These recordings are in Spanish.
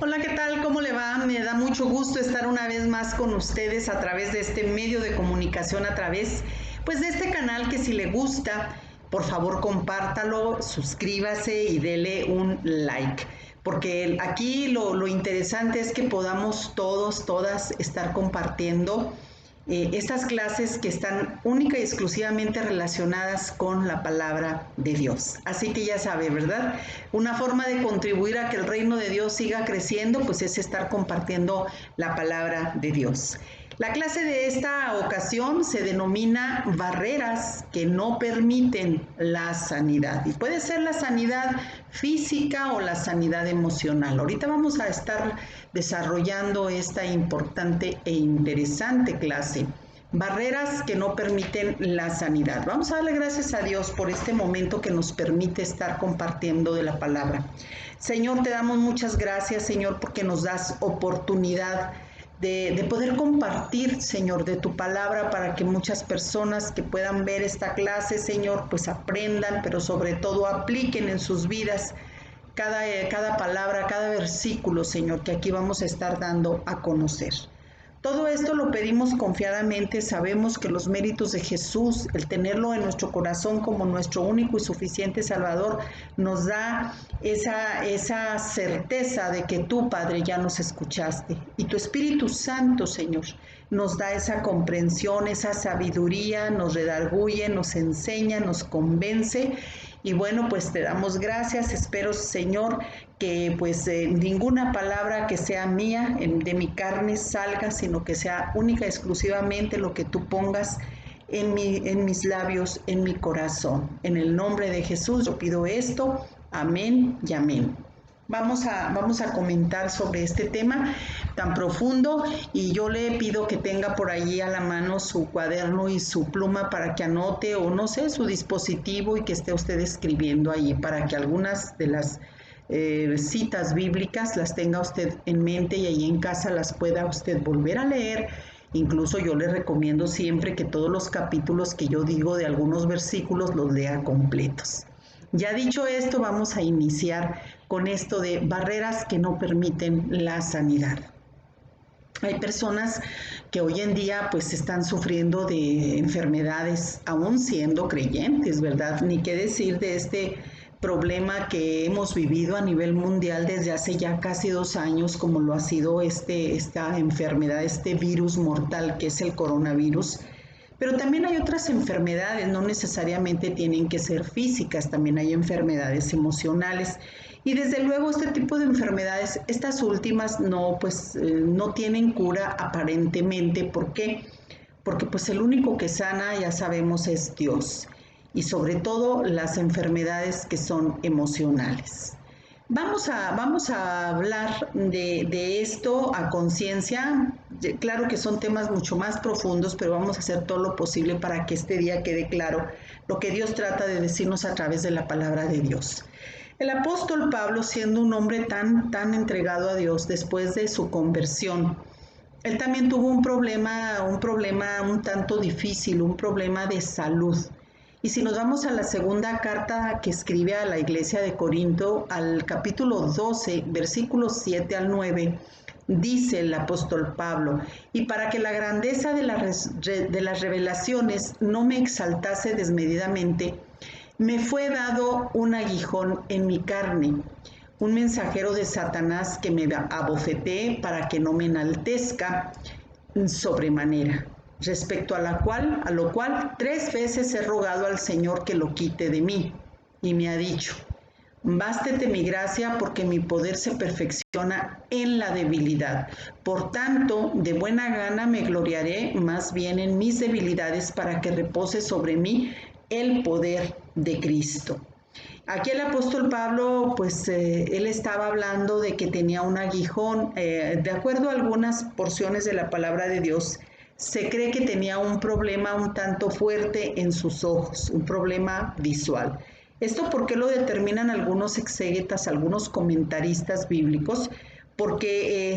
Hola, ¿qué tal? ¿Cómo le va? Me da mucho gusto estar una vez más con ustedes a través de este medio de comunicación, a través pues de este canal que si le gusta, por favor compártalo, suscríbase y dele un like. Porque aquí lo interesante es que podamos todas estar compartiendo estas clases que están única y exclusivamente relacionadas con la palabra de Dios. Así que ya sabe, ¿verdad? Una forma de contribuir a que el reino de Dios siga creciendo, pues es estar compartiendo la palabra de Dios. La clase de esta ocasión se denomina barreras que no permiten la sanidad. Y puede ser la sanidad física o la sanidad emocional. Ahorita vamos a estar desarrollando esta importante e interesante clase. Barreras que no permiten la sanidad. Vamos a darle gracias a Dios por este momento que nos permite estar compartiendo de la palabra. Señor, te damos muchas gracias, Señor, porque nos das oportunidad de poder compartir, Señor, de tu palabra para que muchas personas que puedan ver esta clase, Señor, pues aprendan, pero sobre todo apliquen en sus vidas cada palabra, cada versículo, Señor, que aquí vamos a estar dando a conocer. Todo esto lo pedimos confiadamente, sabemos que los méritos de Jesús, el tenerlo en nuestro corazón como nuestro único y suficiente Salvador, nos da esa certeza de que tú, Padre, ya nos escuchaste. Y tu Espíritu Santo, Señor, nos da esa comprensión, esa sabiduría, nos redarguye, nos enseña, nos convence. Y bueno, pues te damos gracias. Espero, Señor, que pues ninguna palabra que sea mía, de mi carne, salga, sino que sea única, exclusivamente lo que tú pongas en mis labios, en mi corazón. En el nombre de Jesús yo pido esto. Amén y amén. Vamos a comentar sobre este tema tan profundo y yo le pido que tenga por allí a la mano su cuaderno y su pluma para que anote o no sé, su dispositivo y que esté usted escribiendo ahí para que algunas de las citas bíblicas las tenga usted en mente y ahí en casa las pueda usted volver a leer. Incluso yo le recomiendo siempre que todos los capítulos que yo digo de algunos versículos los lea completos. Ya dicho esto, vamos a iniciar con esto de barreras que no permiten la sanidad. Hay personas que hoy en día pues están sufriendo de enfermedades, aún siendo creyentes, ¿verdad? Ni qué decir de este problema que hemos vivido a nivel mundial desde hace ya casi 2 años, como lo ha sido esta enfermedad, este virus mortal que es el coronavirus. Pero también hay otras enfermedades, no necesariamente tienen que ser físicas, también hay enfermedades emocionales. Y desde luego este tipo de enfermedades, estas últimas no tienen cura aparentemente. ¿Por qué? Porque pues el único que sana, ya sabemos, es Dios. Y sobre todo las enfermedades que son emocionales. Vamos a hablar de esto a conciencia. Claro que son temas mucho más profundos, pero vamos a hacer todo lo posible para que este día quede claro lo que Dios trata de decirnos a través de la palabra de Dios. El apóstol Pablo, siendo un hombre tan entregado a Dios después de su conversión, él también tuvo un problema un tanto difícil, un problema de salud. Y si nos vamos a la segunda carta que escribe a la iglesia de Corinto, al capítulo 12, versículos 7 al 9, dice el apóstol Pablo: y para que la grandeza de las revelaciones no me exaltase desmedidamente, me fue dado un aguijón en mi carne, un mensajero de Satanás que me abofetee para que no me enaltezca sobremanera, respecto a lo cual 3 veces he rogado al Señor que lo quite de mí, y me ha dicho: bástete mi gracia, porque mi poder se perfecciona en la debilidad. Por tanto, de buena gana me gloriaré más bien en mis debilidades, para que repose sobre mí el poder de Cristo. Aquí el apóstol Pablo, pues él estaba hablando de que tenía un aguijón. De acuerdo a algunas porciones de la palabra de Dios, se cree que tenía un problema un tanto fuerte en sus ojos, un problema visual. Esto porque lo determinan algunos exégetas, algunos comentaristas bíblicos, porque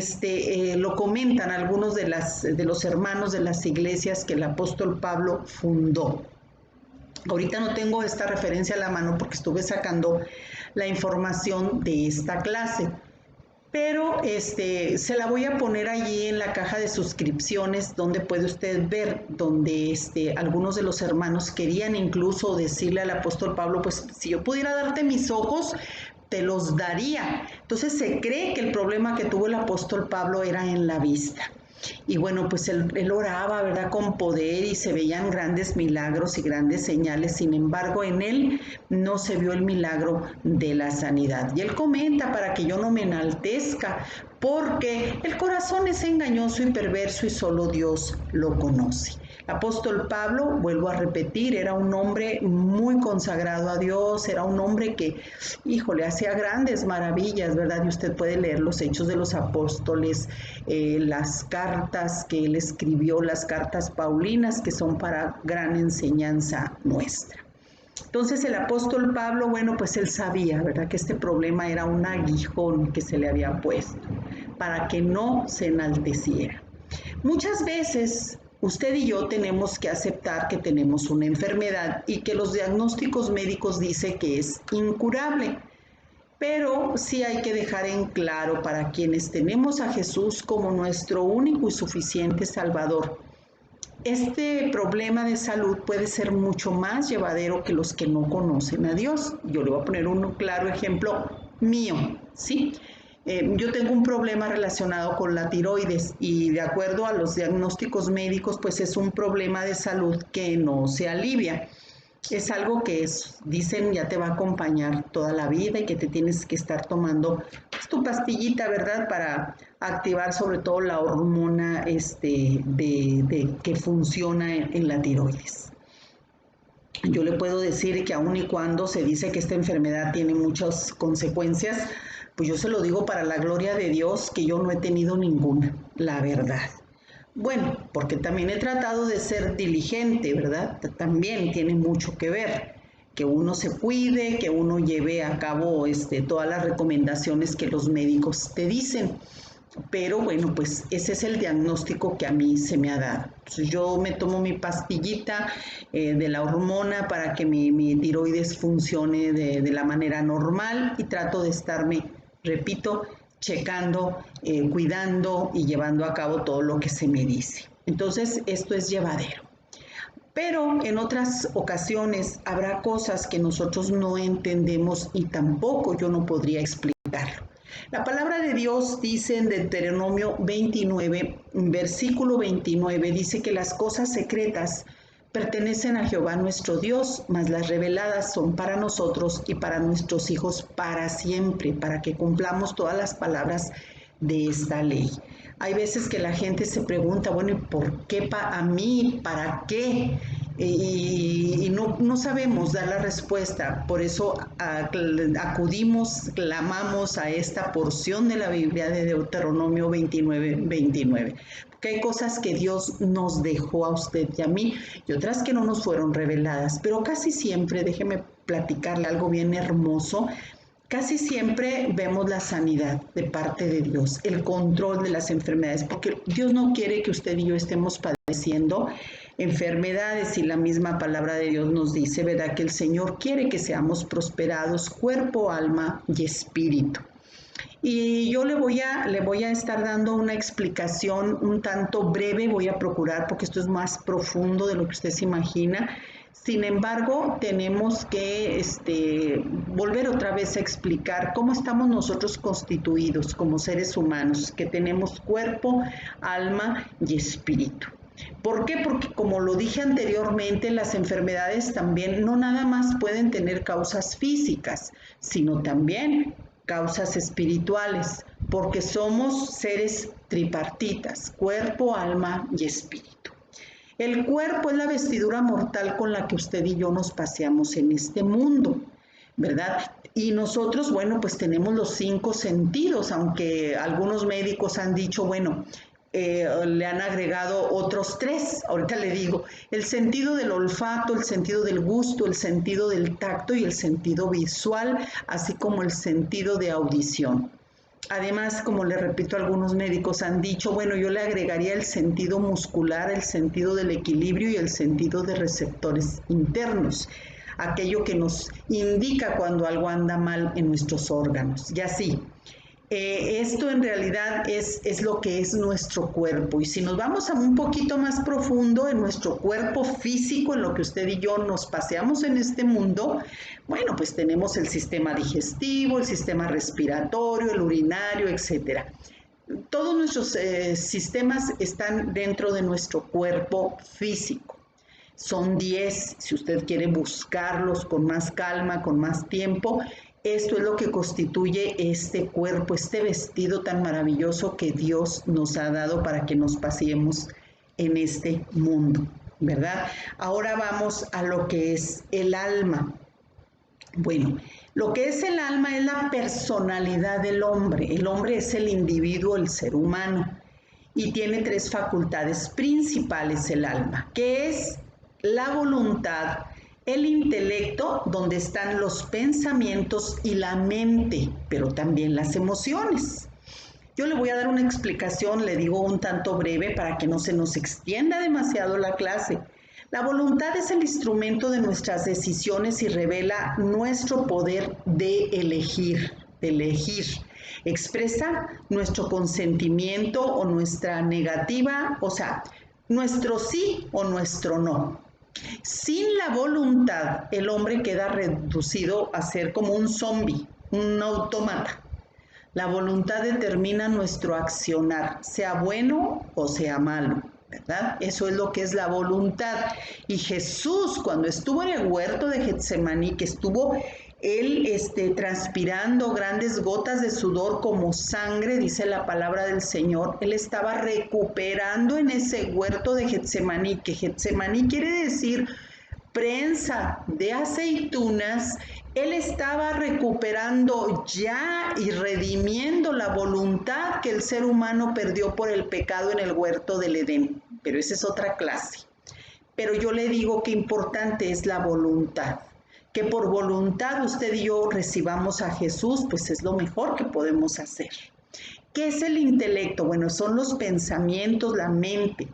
lo comentan algunos de los hermanos de las iglesias que el apóstol Pablo fundó. Ahorita no tengo esta referencia a la mano porque estuve sacando la información de esta clase, pero se la voy a poner allí en la caja de suscripciones donde puede usted ver, donde algunos de los hermanos querían incluso decirle al apóstol Pablo, pues si yo pudiera darte mis ojos, te los daría. Entonces se cree que el problema que tuvo el apóstol Pablo era en la vista. Y bueno, pues él oraba, ¿verdad? Con poder y se veían grandes milagros y grandes señales. Sin embargo, en él no se vio el milagro de la sanidad. Y él comenta, para que yo no me enaltezca, porque el corazón es engañoso y perverso y solo Dios lo conoce. El apóstol Pablo, vuelvo a repetir, era un hombre muy consagrado a Dios, era un hombre que, híjole, hacía grandes maravillas, ¿verdad? Y usted puede leer los Hechos de los Apóstoles, las cartas que él escribió, las cartas paulinas, que son para gran enseñanza nuestra. Entonces el apóstol Pablo, bueno, pues él sabía, ¿verdad?, que este problema era un aguijón que se le había puesto para que no se enalteciera. Muchas veces usted y yo tenemos que aceptar que tenemos una enfermedad y que los diagnósticos médicos dicen que es incurable. Pero sí hay que dejar en claro, para quienes tenemos a Jesús como nuestro único y suficiente Salvador, este problema de salud puede ser mucho más llevadero que los que no conocen a Dios. Yo le voy a poner un claro ejemplo mío, ¿sí? Yo tengo un problema relacionado con la tiroides y de acuerdo a los diagnósticos médicos, pues es un problema de salud que no se alivia. Es algo que dicen ya te va a acompañar toda la vida y que te tienes que estar tomando pues, tu pastillita, ¿verdad? Para activar sobre todo la hormona que funciona en la tiroides. Yo le puedo decir que aun y cuando se dice que esta enfermedad tiene muchas consecuencias, pues yo se lo digo para la gloria de Dios que yo no he tenido ninguna, la verdad. Bueno, porque también he tratado de ser diligente, ¿verdad? También tiene mucho que ver, que uno se cuide, que uno lleve a cabo todas las recomendaciones que los médicos te dicen. Pero bueno, pues ese es el diagnóstico que a mí se me ha dado. Entonces, yo me tomo mi pastillita de la hormona para que mi tiroides funcione de la manera normal y trato de estarme, repito, checando, cuidando y llevando a cabo todo lo que se me dice. Entonces, esto es llevadero. Pero en otras ocasiones habrá cosas que nosotros no entendemos y tampoco yo no podría explicarlo. La palabra de Dios dice en Deuteronomio 29, versículo 29, dice que las cosas secretas pertenecen a Jehová nuestro Dios, mas las reveladas son para nosotros y para nuestros hijos para siempre, para que cumplamos todas las palabras de esta ley. Hay veces que la gente se pregunta, bueno, ¿y por qué a mí? ¿Para qué? Y no sabemos dar la respuesta. Por eso acudimos, clamamos a esta porción de la Biblia de Deuteronomio 29, 29. Porque hay cosas que Dios nos dejó a usted y a mí y otras que no nos fueron reveladas. Pero casi siempre, déjeme platicarle algo bien hermoso, casi siempre vemos la sanidad de parte de Dios, el control de las enfermedades, porque Dios no quiere que usted y yo estemos padeciendo enfermedades y la misma palabra de Dios nos dice, ¿verdad? Que el Señor quiere que seamos prosperados, cuerpo, alma y espíritu. Y yo le voy a estar dando una explicación un tanto breve, voy a procurar porque esto es más profundo de lo que usted se imagina. Sin embargo, tenemos que volver otra vez a explicar cómo estamos nosotros constituidos como seres humanos, que tenemos cuerpo, alma y espíritu. ¿Por qué? Porque como lo dije anteriormente, las enfermedades también no nada más pueden tener causas físicas, sino también causas espirituales, porque somos seres tripartitas, cuerpo, alma y espíritu. El cuerpo es la vestidura mortal con la que usted y yo nos paseamos en este mundo, ¿verdad? Y nosotros, bueno, pues tenemos los 5 sentidos, aunque algunos médicos han dicho, bueno, le han agregado otros 3, ahorita le digo, el sentido del olfato, el sentido del gusto, el sentido del tacto y el sentido visual, así como el sentido de audición. Además, como le repito, algunos médicos han dicho, bueno, yo le agregaría el sentido muscular, el sentido del equilibrio y el sentido de receptores internos, aquello que nos indica cuando algo anda mal en nuestros órganos. Y así, Esto en realidad es lo que es nuestro cuerpo. Y si nos vamos a un poquito más profundo en nuestro cuerpo físico, en lo que usted y yo nos paseamos en este mundo, bueno, pues tenemos el sistema digestivo, el sistema respiratorio, el urinario, etcétera. Todos nuestros sistemas están dentro de nuestro cuerpo físico. Son 10, si usted quiere buscarlos con más calma, con más tiempo. Esto es lo que constituye este cuerpo, este vestido tan maravilloso que Dios nos ha dado para que nos paseemos en este mundo, ¿verdad? Ahora vamos a lo que es el alma. Bueno, lo que es el alma es la personalidad del hombre. El hombre es el individuo, el ser humano, y tiene 3 facultades principales el alma, que es la voluntad, el intelecto, donde están los pensamientos, y la mente, pero también las emociones. Yo le voy a dar una explicación, le digo un tanto breve para que no se nos extienda demasiado la clase. La voluntad es el instrumento de nuestras decisiones y revela nuestro poder de elegir, Expresa nuestro consentimiento o nuestra negativa, o sea, nuestro sí o nuestro no. Sin la voluntad, el hombre queda reducido a ser como un zombie, un autómata. La voluntad determina nuestro accionar, sea bueno o sea malo, ¿verdad? Eso es lo que es la voluntad. Y Jesús, cuando estuvo en el huerto de Getsemaní, que estuvo él transpirando grandes gotas de sudor como sangre, dice la palabra del Señor, él estaba recuperando en ese huerto de Getsemaní, que Getsemaní quiere decir prensa de aceitunas. Él estaba recuperando ya y redimiendo la voluntad que el ser humano perdió por el pecado en el huerto del Edén, pero esa es otra clase. Pero yo le digo que importante es la voluntad, que por voluntad usted y yo recibamos a Jesús, pues es lo mejor que podemos hacer. ¿Qué es el intelecto? Bueno, son los pensamientos, la mente.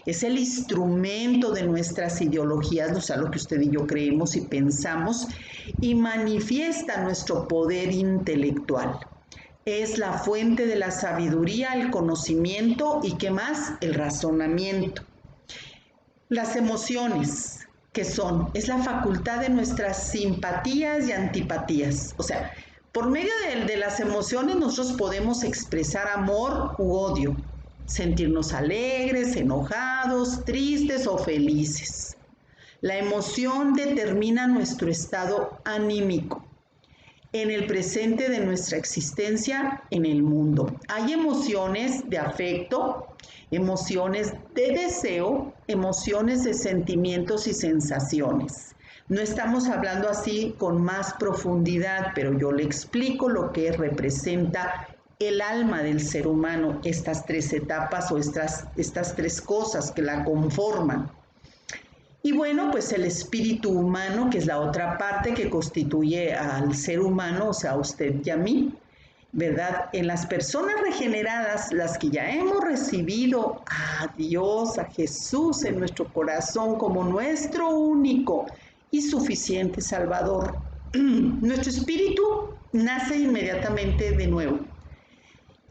Es el instrumento de nuestras ideologías, o sea, lo que usted y yo creemos y pensamos, y manifiesta nuestro poder intelectual. Es la fuente de la sabiduría, el conocimiento y, ¿qué más? El razonamiento. Las emociones, ¿qué son? Es la facultad de nuestras simpatías y antipatías. O sea, por medio de las emociones nosotros podemos expresar amor u odio, sentirnos alegres, enojados, tristes o felices. La emoción determina nuestro estado anímico en el presente de nuestra existencia en el mundo. Hay emociones de afecto, emociones de deseo, emociones de sentimientos y sensaciones. No estamos hablando así con más profundidad, pero yo le explico lo que representa el alma del ser humano, estas 3 etapas o estas 3 cosas que la conforman. Y bueno, pues el espíritu humano, que es la otra parte que constituye al ser humano, o sea, a usted y a mí, ¿verdad? En las personas regeneradas, las que ya hemos recibido a Dios, a Jesús en nuestro corazón como nuestro único y suficiente Salvador, nuestro espíritu nace inmediatamente de nuevo.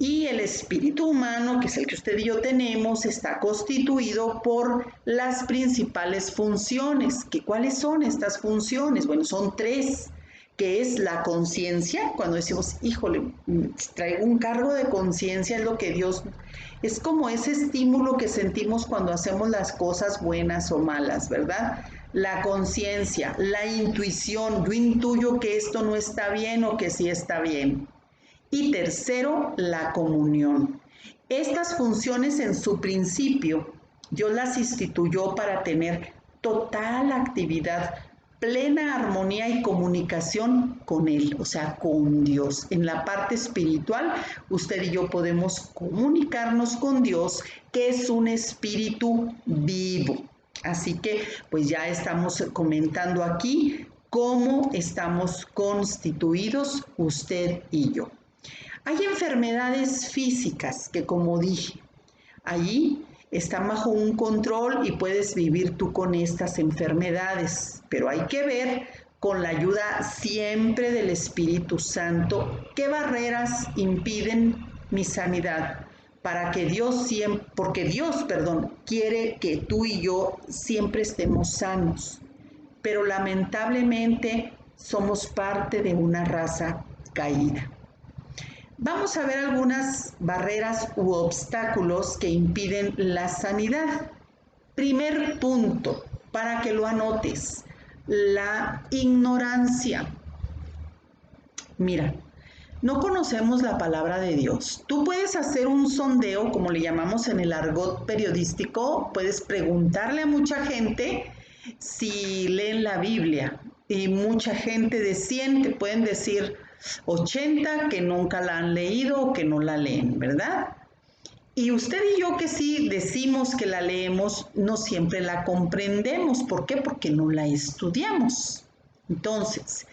Y el espíritu humano, que es el que usted y yo tenemos, está constituido por las principales funciones. ¿Cuáles son estas funciones? Bueno, son 3, que es la conciencia. Cuando decimos, híjole, traigo un cargo de conciencia, es lo que Dios, es como ese estímulo que sentimos cuando hacemos las cosas buenas o malas, ¿verdad? La conciencia, la intuición, yo intuyo que esto no está bien o que sí está bien. Y tercero, la comunión. Estas funciones en su principio, Dios las instituyó para tener total actividad, plena armonía y comunicación con Él, o sea, con Dios. En la parte espiritual, usted y yo podemos comunicarnos con Dios, que es un espíritu vivo. Así que, pues ya estamos comentando aquí cómo estamos constituidos usted y yo. Hay enfermedades físicas que, como dije, allí están bajo un control y puedes vivir tú con estas enfermedades, pero hay que ver con la ayuda siempre del Espíritu Santo, ¿qué barreras impiden mi sanidad? Porque Dios, quiere que tú y yo siempre estemos sanos, pero lamentablemente somos parte de una raza caída. Vamos a ver algunas barreras u obstáculos que impiden la sanidad. Primer punto, para que lo anotes, la ignorancia. Mira, no conocemos la palabra de Dios. Tú puedes hacer un sondeo, como le llamamos en el argot periodístico, puedes preguntarle a mucha gente si leen la Biblia. Y mucha gente de 100 te pueden decir 80 que nunca la han leído o que no la leen, ¿verdad? Y usted y yo que sí decimos que la leemos, no siempre la comprendemos. ¿Por qué? Porque no la estudiamos. Entonces,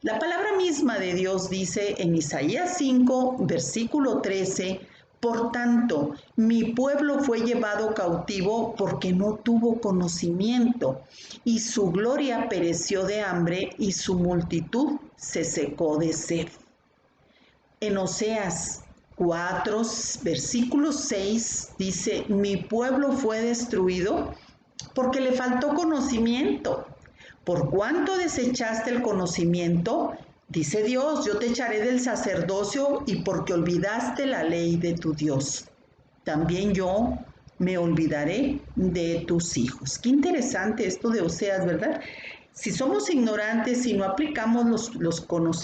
la palabra misma de Dios dice en Isaías 5, versículo 13, por tanto, mi pueblo fue llevado cautivo porque no tuvo conocimiento, y su gloria pereció de hambre y su multitud se secó de sed. En Oseas 4, versículo 6 dice, mi pueblo fue destruido porque le faltó conocimiento. Por cuanto desechaste el conocimiento, dice Dios, yo te echaré del sacerdocio y porque olvidaste la ley de tu Dios. También yo me olvidaré de tus hijos. Qué interesante esto de Oseas, ¿verdad? Si somos ignorantes y no aplicamos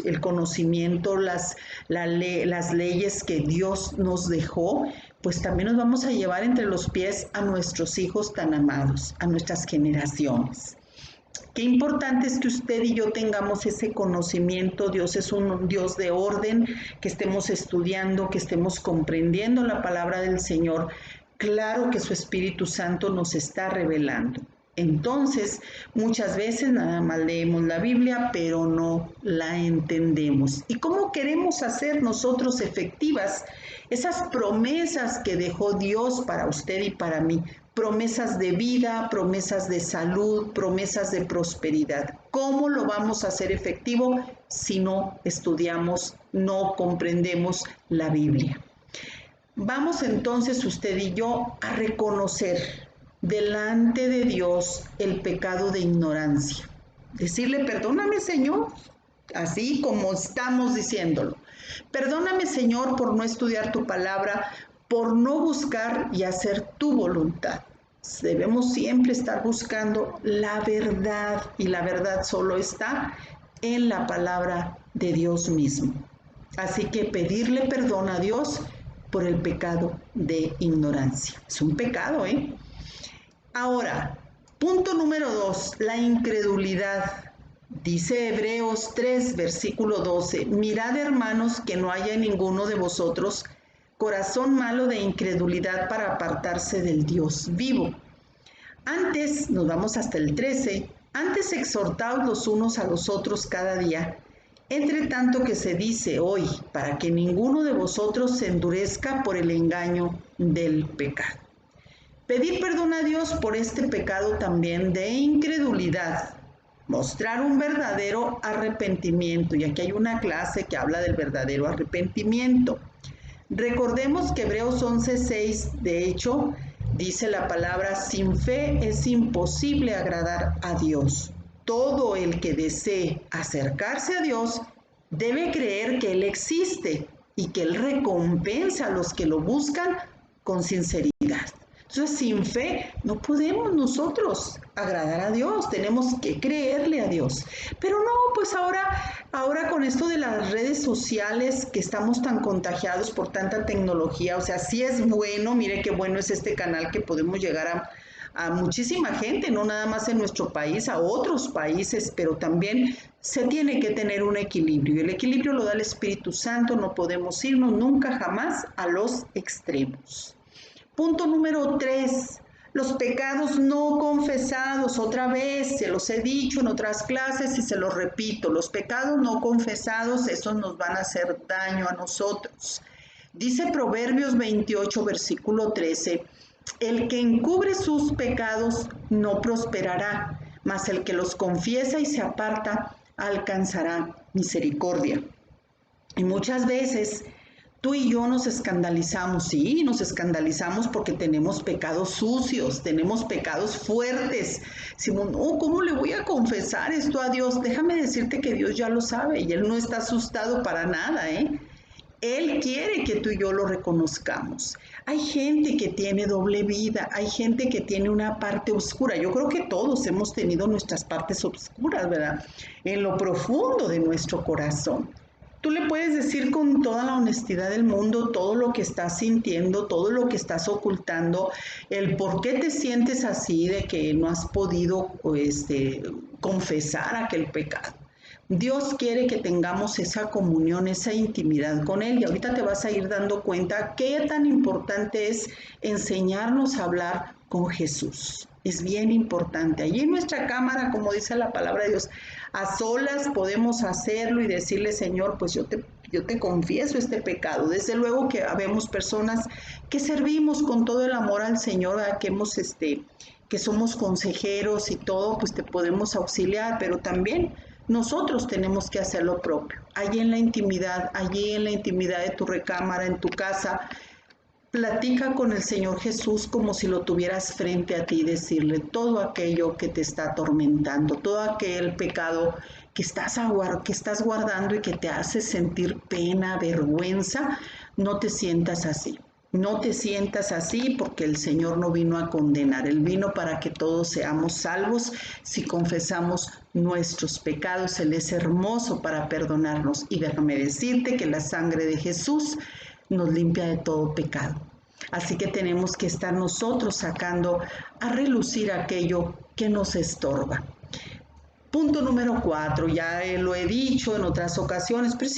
el conocimiento, las leyes que Dios nos dejó, pues también nos vamos a llevar entre los pies a nuestros hijos tan amados, a nuestras generaciones. Qué importante es que usted y yo tengamos ese conocimiento. Dios es un Dios de orden, que estemos estudiando, que estemos comprendiendo la palabra del Señor. Claro que su Espíritu Santo nos está revelando. Entonces, muchas veces nada más leemos la Biblia, pero no la entendemos. ¿Y cómo queremos hacer nosotros efectivas esas promesas que dejó Dios para usted y para mí? Promesas de vida, promesas de salud, promesas de prosperidad. ¿Cómo lo vamos a hacer efectivo si no estudiamos, no comprendemos la Biblia? Vamos entonces usted y yo a reconocer delante de Dios el pecado de ignorancia. Decirle, perdóname Señor, así como estamos diciéndolo. Perdóname Señor por no estudiar tu palabra, por no buscar y hacer tu voluntad. Debemos siempre estar buscando la verdad y la verdad solo está en la palabra de Dios mismo. Así que pedirle perdón a Dios por el pecado de ignorancia. Es un pecado, ¿eh? Ahora, punto número 2, la incredulidad. Dice Hebreos 3, versículo 12, mirad hermanos que no haya en ninguno de vosotros corazón malo de incredulidad para apartarse del Dios vivo. Antes, nos vamos hasta el 13, antes exhortaos los unos a los otros cada día, entre tanto que se dice hoy, para que ninguno de vosotros se endurezca por el engaño del pecado. Pedir perdón a Dios por este pecado también de incredulidad, mostrar un verdadero arrepentimiento, y aquí hay una clase que habla del verdadero arrepentimiento. Recordemos que Hebreos 11:6, de hecho, dice la palabra, sin fe es imposible agradar a Dios. Todo el que desee acercarse a Dios debe creer que Él existe y que Él recompensa a los que lo buscan con sinceridad. Entonces, sin fe no podemos nosotros agradar a Dios, tenemos que creerle a Dios. Pero no, pues ahora con esto de las redes sociales que estamos tan contagiados por tanta tecnología, o sea, sí es bueno, mire qué bueno es este canal que podemos llegar a muchísima gente, no nada más en nuestro país, a otros países, pero también se tiene que tener un equilibrio. Y el equilibrio lo da el Espíritu Santo, no podemos irnos nunca jamás a los extremos. Punto número 3, los pecados no confesados. Otra vez, se los he dicho en otras clases y se los repito, los pecados no confesados, esos nos van a hacer daño a nosotros. Dice Proverbios 28, versículo 13, el que encubre sus pecados no prosperará, mas el que los confiesa y se aparta alcanzará misericordia. Y muchas veces tú y yo nos escandalizamos, sí, nos escandalizamos porque tenemos pecados sucios, tenemos pecados fuertes. Decimos, no, ¿cómo le voy a confesar esto a Dios? Déjame decirte que Dios ya lo sabe y Él no está asustado para nada, ¿eh? Él quiere que tú y yo lo reconozcamos. Hay gente que tiene doble vida, hay gente que tiene una parte oscura. Yo creo que todos hemos tenido nuestras partes oscuras, ¿verdad? En lo profundo de nuestro corazón. Tú le puedes decir con toda la honestidad del mundo todo lo que estás sintiendo, todo lo que estás ocultando, el por qué te sientes así de que no has podido confesar aquel pecado. Dios quiere que tengamos esa comunión, esa intimidad con Él y ahorita te vas a ir dando cuenta qué tan importante es enseñarnos a hablar con Jesús. Es bien importante. Allí en nuestra cámara, como dice la palabra de Dios, a solas podemos hacerlo y decirle, Señor, pues yo te confieso este pecado. Desde luego que habemos personas que servimos con todo el amor al Señor, que somos consejeros y todo, pues te podemos auxiliar, pero también nosotros tenemos que hacer lo propio. Allí en la intimidad de tu recámara, en tu casa, platica con el Señor Jesús como si lo tuvieras frente a ti, decirle todo aquello que te está atormentando, todo aquel pecado que estás guardando y que te hace sentir pena, vergüenza. No te sientas así. No te sientas así porque el Señor no vino a condenar, Él vino para que todos seamos salvos si confesamos nuestros pecados. Él es hermoso para perdonarnos y déjame decirte que la sangre de Jesús nos limpia de todo pecado. Así que tenemos que estar nosotros sacando a relucir aquello que nos estorba. Punto número 4, ya lo he dicho en otras ocasiones, pero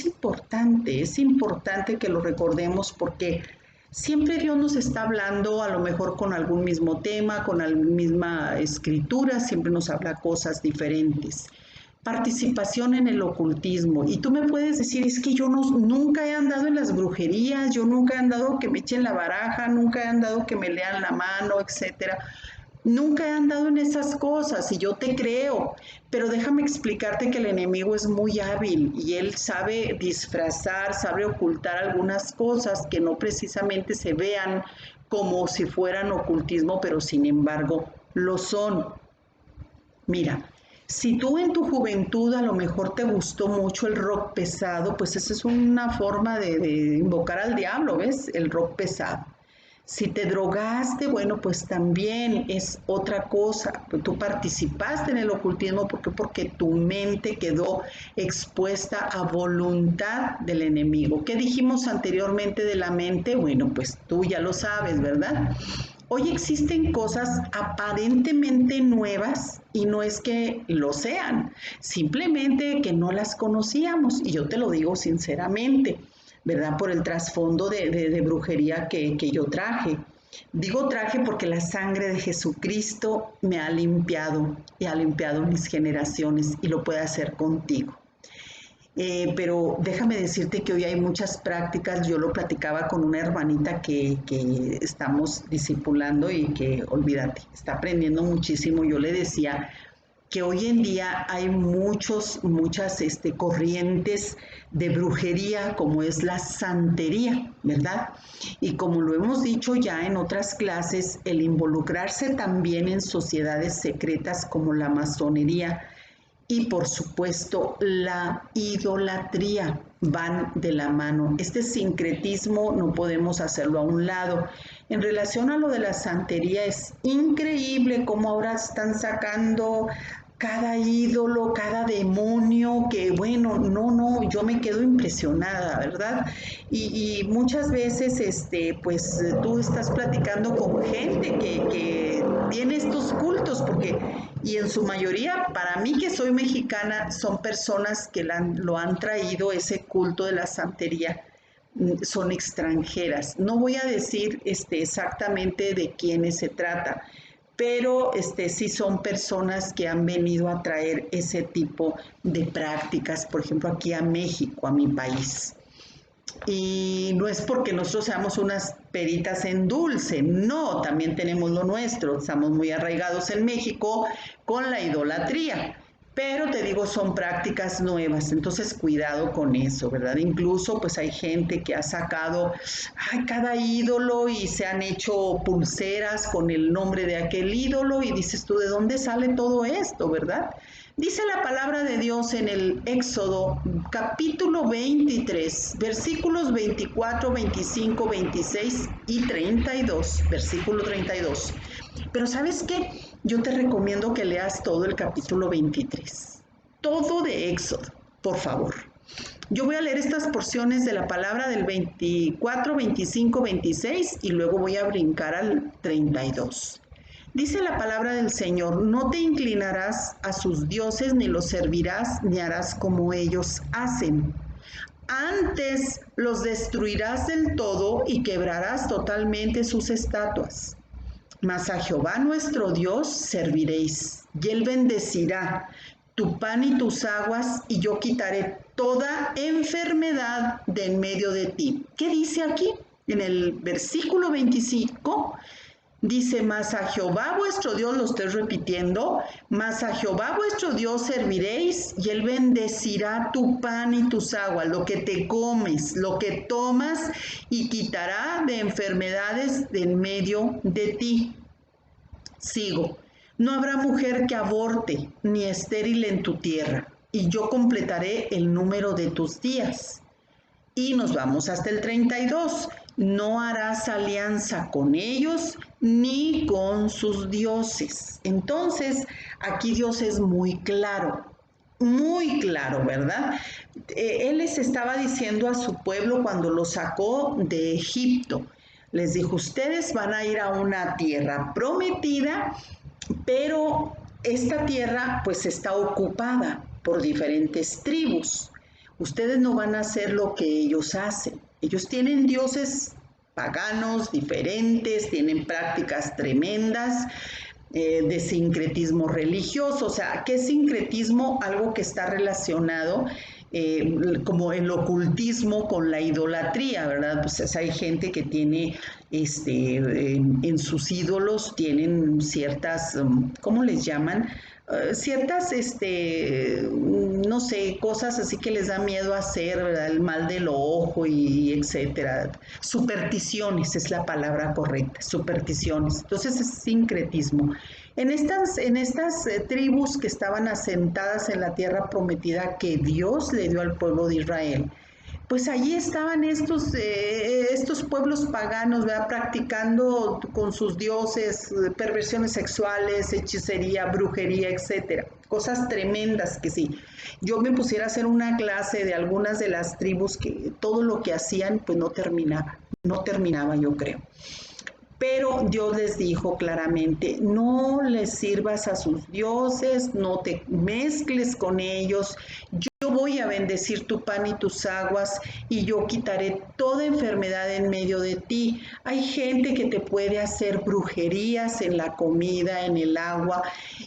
es importante que lo recordemos porque siempre Dios nos está hablando, a lo mejor con algún mismo tema, con la misma escritura, siempre nos habla cosas diferentes. Participación en el ocultismo. Y tú me puedes decir, es que yo nunca he andado en las brujerías, yo nunca he andado que me echen la baraja, nunca he andado que me lean la mano, etcétera. Nunca he andado en esas cosas y yo te creo, pero déjame explicarte que el enemigo es muy hábil y él sabe disfrazar, sabe ocultar algunas cosas que no precisamente se vean como si fueran ocultismo, pero sin embargo lo son. Mira, si tú en tu juventud a lo mejor te gustó mucho el rock pesado, pues esa es una forma de invocar al diablo, ¿ves? El rock pesado. Si te drogaste, bueno, pues también es otra cosa. Tú participaste en el ocultismo porque tu mente quedó expuesta a voluntad del enemigo. ¿Qué dijimos anteriormente de la mente? Bueno, pues tú ya lo sabes, ¿verdad? Hoy existen cosas aparentemente nuevas y no es que lo sean, simplemente que no las conocíamos y yo te lo digo sinceramente. ¿Verdad? Por el trasfondo de brujería que yo traje. Digo traje porque la sangre de Jesucristo me ha limpiado y ha limpiado mis generaciones y lo puede hacer contigo. Pero déjame decirte que hoy hay muchas prácticas. Yo lo platicaba con una hermanita que estamos discipulando y que, olvídate, está aprendiendo muchísimo. Yo le decía que hoy en día hay muchas corrientes de brujería, como es la santería, ¿verdad? Y como lo hemos dicho ya en otras clases, el involucrarse también en sociedades secretas como la masonería y por supuesto la idolatría van de la mano. Este sincretismo no podemos hacerlo a un lado. En relación a lo de la santería, es increíble cómo ahora están sacando cada ídolo, cada demonio, que bueno, no, yo me quedo impresionada, ¿verdad? Y muchas veces, pues tú estás platicando con gente que tiene estos cultos, y en su mayoría, para mí que soy mexicana, son personas que lo han traído ese culto de la santería, son extranjeras. No voy a decir exactamente de quiénes se trata, pero sí son personas que han venido a traer ese tipo de prácticas, por ejemplo, aquí a México, a mi país. Y no es porque nosotros seamos unas peritas en dulce, no, también tenemos lo nuestro, estamos muy arraigados en México con la idolatría. Pero te digo, son prácticas nuevas, entonces cuidado con eso, ¿verdad? Incluso pues hay gente que ha sacado cada ídolo y se han hecho pulseras con el nombre de aquel ídolo y dices tú, ¿de dónde sale todo esto, verdad? Dice la palabra de Dios en el Éxodo capítulo 23, versículos 24, 25, 26 y 32, versículo 32. Pero ¿sabes qué? Yo te recomiendo que leas todo el capítulo 23, todo de Éxodo, por favor. Yo voy a leer estas porciones de la palabra del 24, 25, 26 y luego voy a brincar al 32. Dice la palabra del Señor, no te inclinarás a sus dioses, ni los servirás, ni harás como ellos hacen. Antes los destruirás del todo y quebrarás totalmente sus estatuas. Mas a Jehová nuestro Dios serviréis, y Él bendecirá tu pan y tus aguas, y yo quitaré toda enfermedad de en medio de ti. ¿Qué dice aquí? En el versículo 25 dice, mas a Jehová vuestro Dios, lo estoy repitiendo, mas a Jehová vuestro Dios serviréis, y Él bendecirá tu pan y tus aguas, lo que te comes, lo que tomas, y quitará de enfermedades de en medio de ti. Sigo. No habrá mujer que aborte, ni estéril en tu tierra, y yo completaré el número de tus días. Y nos vamos hasta el 32. No harás alianza con ellos ni con sus dioses. Entonces, aquí Dios es muy claro, ¿verdad? Él les estaba diciendo a su pueblo cuando lo sacó de Egipto. Les dijo, ustedes van a ir a una tierra prometida, pero esta tierra pues está ocupada por diferentes tribus. Ustedes no van a hacer lo que ellos hacen. Ellos tienen dioses paganos, diferentes, tienen prácticas tremendas de sincretismo religioso. O sea, ¿qué es sincretismo? Algo que está relacionado como el ocultismo con la idolatría, ¿verdad? Pues hay gente que tiene en sus ídolos tienen ciertas, ¿cómo les llaman? Ciertas, no sé, cosas así que les da miedo hacer, ¿verdad? El mal del ojo y etcétera. Supersticiones es la palabra correcta, supersticiones. Entonces es sincretismo. En estas tribus que estaban asentadas en la tierra prometida que Dios le dio al pueblo de Israel, pues allí estaban estos pueblos paganos, ¿verdad? Practicando con sus dioses perversiones sexuales, hechicería, brujería, etcétera. Cosas tremendas que sí. Yo me pusiera a hacer una clase de algunas de las tribus que todo lo que hacían pues no terminaba yo creo. Pero Dios les dijo claramente, no les sirvas a sus dioses, no te mezcles con ellos, yo voy a bendecir tu pan y tus aguas y yo quitaré toda enfermedad en medio de ti. Hay gente que te puede hacer brujerías en la comida, en el agua,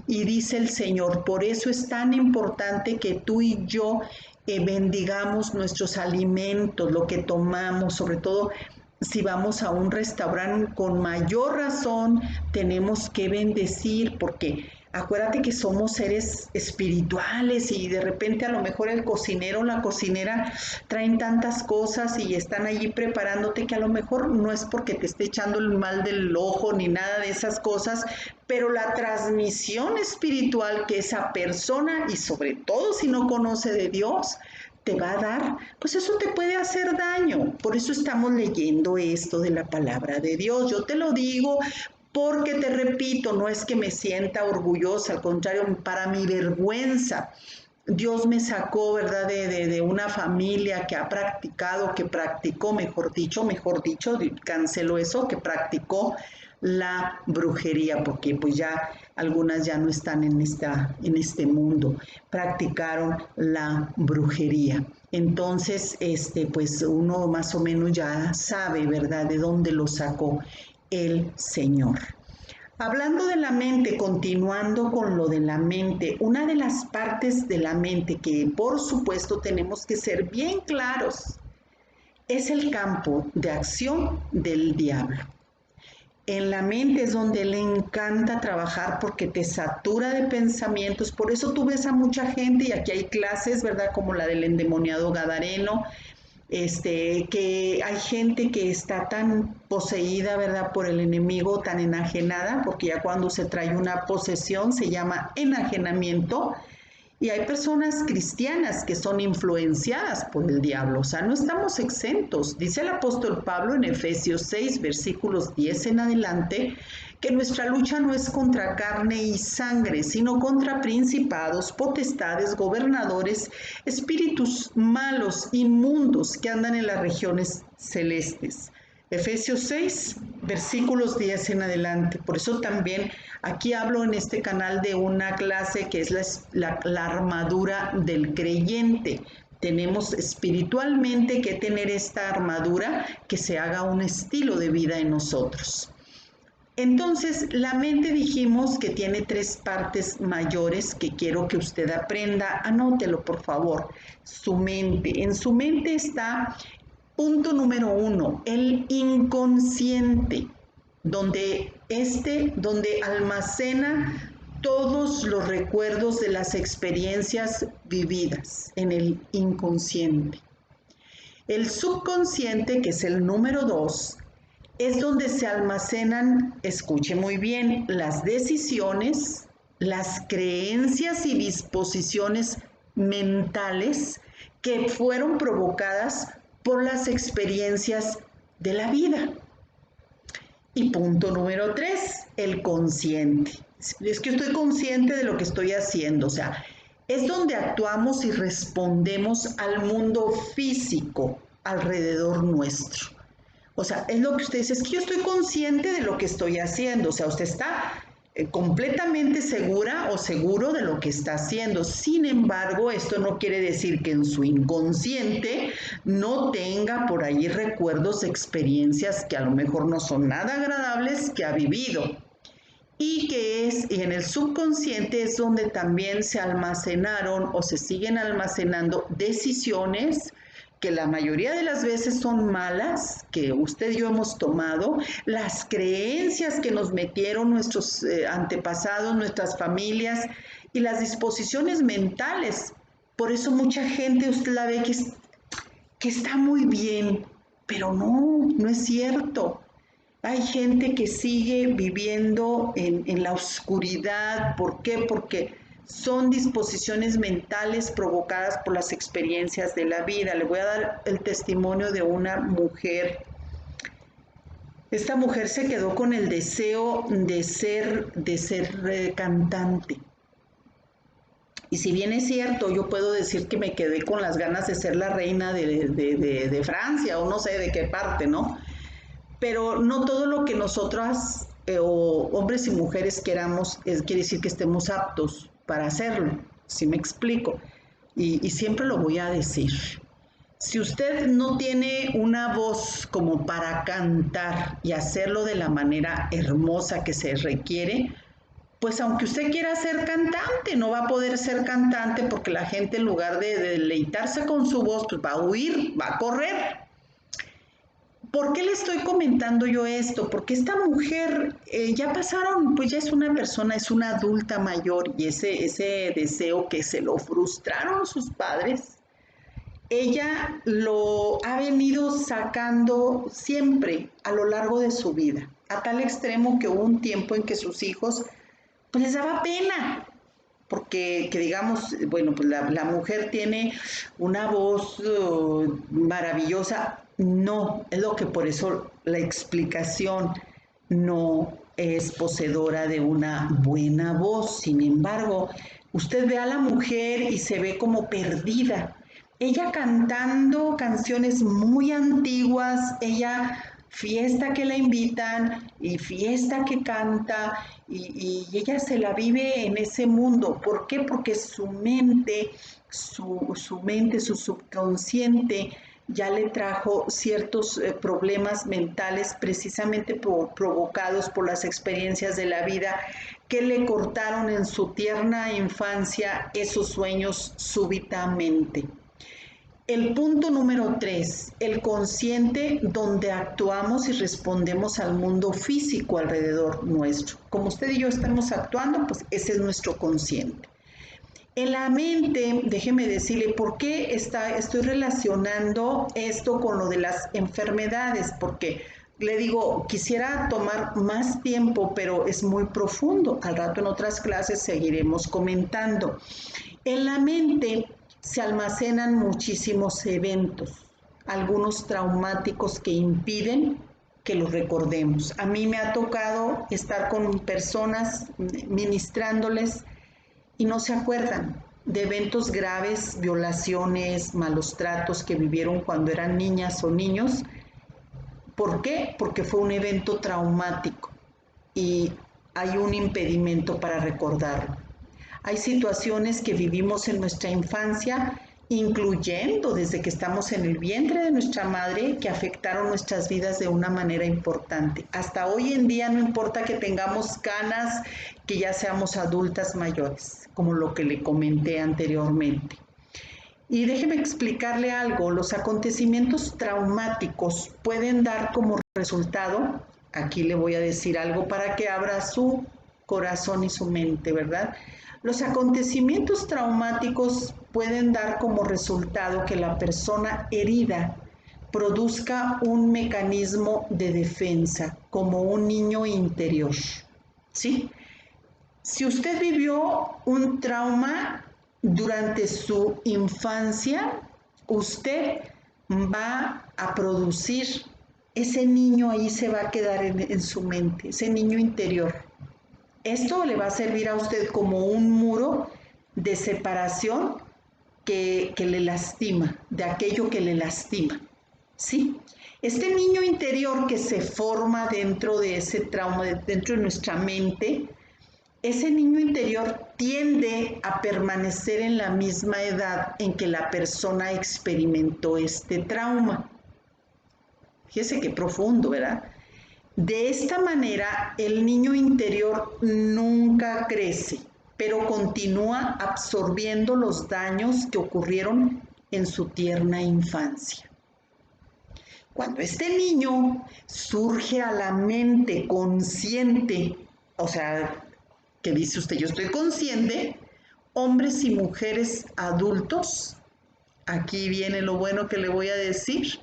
y dice el Señor, por eso es tan importante que tú y yo bendigamos nuestros alimentos, lo que tomamos, sobre todo si vamos a un restaurante, con mayor razón tenemos que bendecir, porque acuérdate que somos seres espirituales y de repente a lo mejor el cocinero o la cocinera traen tantas cosas y están allí preparándote que a lo mejor no es porque te esté echando el mal del ojo ni nada de esas cosas, pero la transmisión espiritual que esa persona, y sobre todo si no conoce de Dios, te va a dar, pues eso te puede hacer daño. Por eso estamos leyendo esto de la palabra de Dios. Yo te lo digo porque te repito, no es que me sienta orgullosa, al contrario, para mi vergüenza. Dios me sacó, ¿verdad?, de una familia que ha practicado, que practicó, mejor dicho, canceló eso, que practicó la brujería, porque pues ya algunas ya no están en este mundo, practicaron la brujería. Entonces, pues uno más o menos ya sabe, ¿verdad?, de dónde lo sacó el Señor. Hablando de la mente, continuando con lo de la mente, una de las partes de la mente que por supuesto tenemos que ser bien claros es el campo de acción del diablo. En la mente es donde le encanta trabajar porque te satura de pensamientos. Por eso tú ves a mucha gente, y aquí hay clases, ¿verdad? Como la del endemoniado gadareno, que hay gente que está tan poseída, ¿verdad? Por el enemigo, tan enajenada, porque ya cuando se trae una posesión se llama enajenamiento. Y hay personas cristianas que son influenciadas por el diablo, o sea, no estamos exentos. Dice el apóstol Pablo en Efesios 6, versículos 10 en adelante, que nuestra lucha no es contra carne y sangre, sino contra principados, potestades, gobernadores, espíritus malos, inmundos que andan en las regiones celestes. Efesios 6, versículos 10 en adelante. Por eso también aquí hablo en este canal de una clase que es la armadura del creyente. Tenemos espiritualmente que tener esta armadura que se haga un estilo de vida en nosotros. Entonces, la mente dijimos que tiene 3 partes mayores que quiero que usted aprenda. Anótelo, por favor. Su mente. En su mente está, punto número 1, el inconsciente, donde almacena todos los recuerdos de las experiencias vividas en el inconsciente. El subconsciente, que es el número 2, es donde se almacenan, escuche muy bien, las decisiones, las creencias y disposiciones mentales que fueron provocadas por las experiencias de la vida. Y punto número 3, el consciente. Es que estoy consciente de lo que estoy haciendo, o sea, es donde actuamos y respondemos al mundo físico alrededor nuestro. O sea, es lo que usted dice, es que yo estoy consciente de lo que estoy haciendo, o sea, usted está completamente segura o seguro de lo que está haciendo. Sin embargo, esto no quiere decir que en su inconsciente no tenga por ahí recuerdos, experiencias que a lo mejor no son nada agradables que ha vivido. Y en el subconsciente es donde también se almacenaron o se siguen almacenando decisiones que la mayoría de las veces son malas, que usted y yo hemos tomado, las creencias que nos metieron nuestros antepasados, nuestras familias, y las disposiciones mentales. Por eso mucha gente usted la ve que está muy bien, pero no es cierto. Hay gente que sigue viviendo en la oscuridad. ¿Por qué? Porque son disposiciones mentales provocadas por las experiencias de la vida. Le voy a dar el testimonio de una mujer. Esta mujer se quedó con el deseo de ser cantante. Y si bien es cierto, yo puedo decir que me quedé con las ganas de ser la reina de Francia o no sé de qué parte, ¿no? Pero no todo lo que nosotras o hombres y mujeres queramos quiere decir que estemos aptos para hacerlo, ¿sí me explico? Y siempre lo voy a decir. Si usted no tiene una voz como para cantar y hacerlo de la manera hermosa que se requiere, pues aunque usted quiera ser cantante, no va a poder ser cantante porque la gente en lugar de deleitarse con su voz, pues va a huir, va a correr. ¿Por qué le estoy comentando yo esto? Porque esta mujer ya pasaron, pues ya es una persona, es una adulta mayor y ese deseo que se lo frustraron sus padres, ella lo ha venido sacando siempre a lo largo de su vida, a tal extremo que hubo un tiempo en que sus hijos pues les daba pena, porque que digamos, bueno, pues la mujer tiene una voz maravillosa. No, es lo que por eso la explicación no es poseedora de una buena voz. Sin embargo, usted ve a la mujer y se ve como perdida. Ella cantando canciones muy antiguas, ella fiesta que la invitan y fiesta que canta y ella se la vive en ese mundo. ¿Por qué? Porque su mente, su subconsciente ya le trajo ciertos problemas mentales precisamente provocados por las experiencias de la vida que le cortaron en su tierna infancia esos sueños súbitamente. El punto número 3, el consciente, donde actuamos y respondemos al mundo físico alrededor nuestro. Como usted y yo estamos actuando, pues ese es nuestro consciente. En la mente, déjeme decirle por qué estoy relacionando esto con lo de las enfermedades, porque le digo, quisiera tomar más tiempo, pero es muy profundo. Al rato en otras clases seguiremos comentando. En la mente se almacenan muchísimos eventos, algunos traumáticos que impiden que los recordemos. A mí me ha tocado estar con personas ministrándoles y no se acuerdan de eventos graves, violaciones, malos tratos que vivieron cuando eran niñas o niños. ¿Por qué? Porque fue un evento traumático y hay un impedimento para recordarlo. Hay situaciones que vivimos en nuestra infancia, incluyendo desde que estamos en el vientre de nuestra madre, que afectaron nuestras vidas de una manera importante. Hasta hoy en día no importa que tengamos canas, que ya seamos adultas mayores, como lo que le comenté anteriormente. Y déjeme explicarle algo, los acontecimientos traumáticos pueden dar como resultado, aquí le voy a decir algo para que abra su corazón y su mente, ¿verdad? Los acontecimientos traumáticos pueden dar como resultado que la persona herida produzca un mecanismo de defensa, como un niño interior, ¿sí? Si usted vivió un trauma durante su infancia, usted va a producir, ese niño ahí se va a quedar en su mente, ese niño interior. Esto le va a servir a usted como un muro de separación que le lastima, de aquello que le lastima, ¿sí? Este niño interior que se forma dentro de ese trauma, dentro de nuestra mente, ese niño interior tiende a permanecer en la misma edad en que la persona experimentó este trauma. Fíjese qué profundo, ¿verdad? De esta manera, el niño interior nunca crece, pero continúa absorbiendo los daños que ocurrieron en su tierna infancia. Cuando este niño surge a la mente consciente, o sea, que dice usted, yo estoy consciente, hombres y mujeres adultos, aquí viene lo bueno que le voy a decir,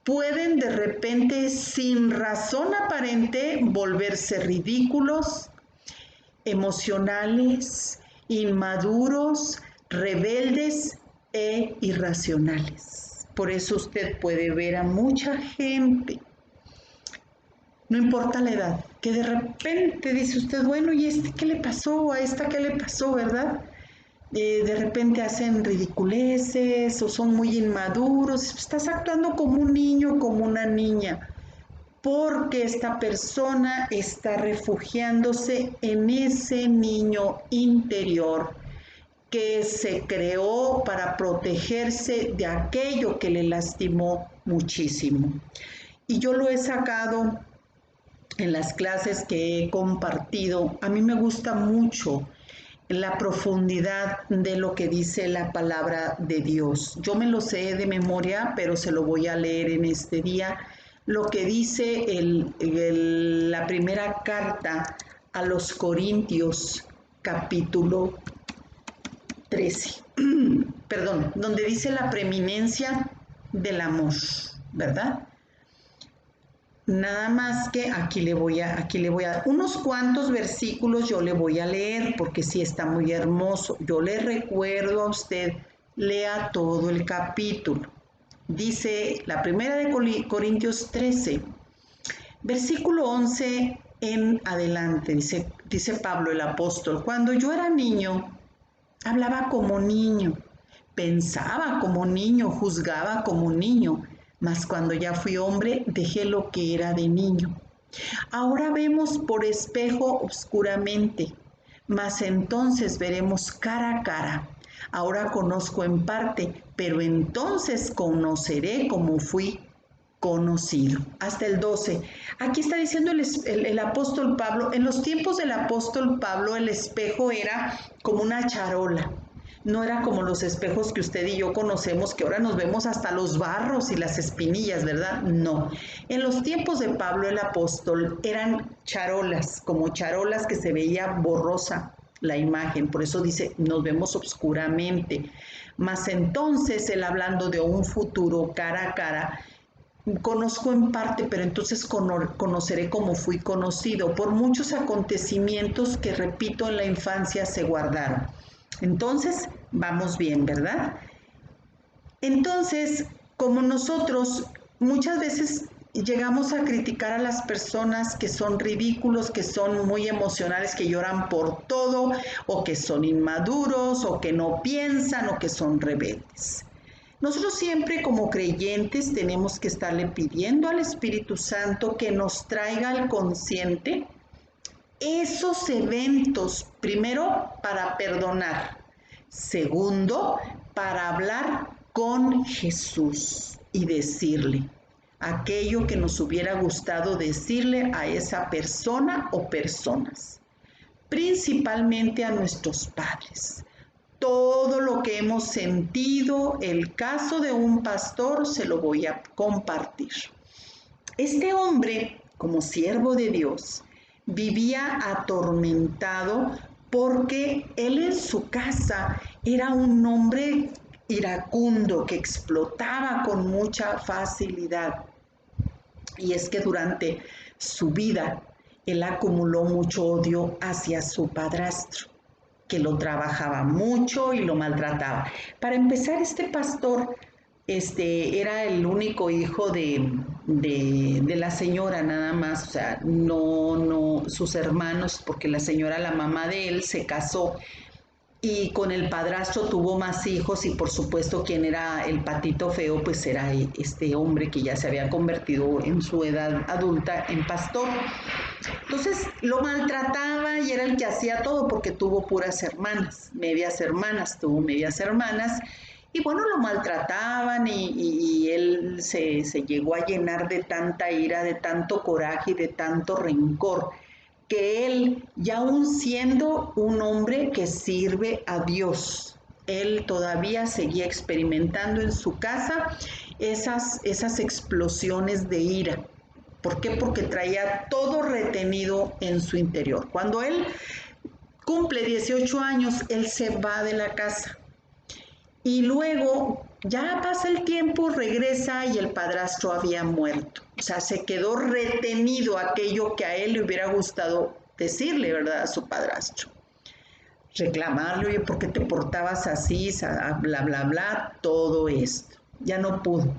pueden de repente, sin razón aparente, volverse ridículos, emocionales, inmaduros, rebeldes e irracionales. Por eso usted puede ver a mucha gente, no importa la edad, que de repente dice usted, bueno, ¿y este qué le pasó? ¿A esta qué le pasó, verdad? De repente hacen ridiculeces o son muy inmaduros, estás actuando como un niño, como una niña, porque esta persona está refugiándose en ese niño interior que se creó para protegerse de aquello que le lastimó muchísimo. Y yo lo he sacado en las clases que he compartido. A mí me gusta mucho la profundidad de lo que dice la palabra de Dios. Yo me lo sé de memoria, pero se lo voy a leer en este día. Lo que dice la primera carta a los Corintios, capítulo 13. Perdón, donde dice la preeminencia del amor, ¿verdad? Nada más que aquí le voy a unos cuantos versículos yo le voy a leer porque sí está muy hermoso. Yo le recuerdo a usted, lea todo el capítulo. Dice la primera de Corintios 13, versículo 11 en adelante, dice Pablo el apóstol, cuando yo era niño, hablaba como niño, pensaba como niño, juzgaba como niño, mas cuando ya fui hombre, dejé lo que era de niño. Ahora vemos por espejo oscuramente, mas entonces veremos cara a cara. Ahora conozco en parte, pero entonces conoceré como fui conocido. Hasta el 12. Aquí está diciendo el apóstol Pablo, en los tiempos del apóstol Pablo el espejo era como una charola. No era como los espejos que usted y yo conocemos, que ahora nos vemos hasta los barros y las espinillas, ¿verdad? No. En los tiempos de Pablo el apóstol eran charolas, como charolas que se veía borrosa la imagen, por eso dice, nos vemos oscuramente. Mas entonces él, hablando de un futuro cara a cara, conozco en parte, pero entonces conoceré como fui conocido por muchos acontecimientos que, repito, en la infancia se guardaron. Entonces, vamos bien, ¿verdad? Entonces, como nosotros muchas veces llegamos a criticar a las personas que son ridículos, que son muy emocionales, que lloran por todo, o que son inmaduros, o que no piensan, o que son rebeldes. Nosotros siempre como creyentes tenemos que estarle pidiendo al Espíritu Santo que nos traiga al consciente esos eventos, primero para perdonar, segundo para hablar con Jesús y decirle aquello que nos hubiera gustado decirle a esa persona o personas, principalmente a nuestros padres. Todo lo que hemos sentido, el caso de un pastor, se lo voy a compartir. Este hombre, como siervo de Dios, vivía atormentado porque él en su casa era un hombre iracundo que explotaba con mucha facilidad. Y es que durante su vida él acumuló mucho odio hacia su padrastro, que lo trabajaba mucho y lo maltrataba. Para empezar, este pastor era el único hijo de la señora nada más, o sea, no, sus hermanos, porque la señora, la mamá de él, se casó y con el padrastro tuvo más hijos y por supuesto quien era el patito feo pues era este hombre que ya se había convertido en su edad adulta en pastor. Entonces lo maltrataba y era el que hacía todo porque tuvo puras hermanas, tuvo medias hermanas y bueno, lo maltrataban y él se llegó a llenar de tanta ira, de tanto coraje y de tanto rencor, que él, ya aún siendo un hombre que sirve a Dios, él todavía seguía experimentando en su casa esas explosiones de ira. ¿Por qué? Porque traía todo retenido en su interior. Cuando él cumple 18 años, él se va de la casa. Y luego ya pasa el tiempo, regresa y el padrastro había muerto. O sea, se quedó retenido aquello que a él le hubiera gustado decirle, ¿verdad? A su padrastro. Reclamarle, oye, ¿por qué te portabas así? Bla, bla, bla, todo esto. Ya no pudo.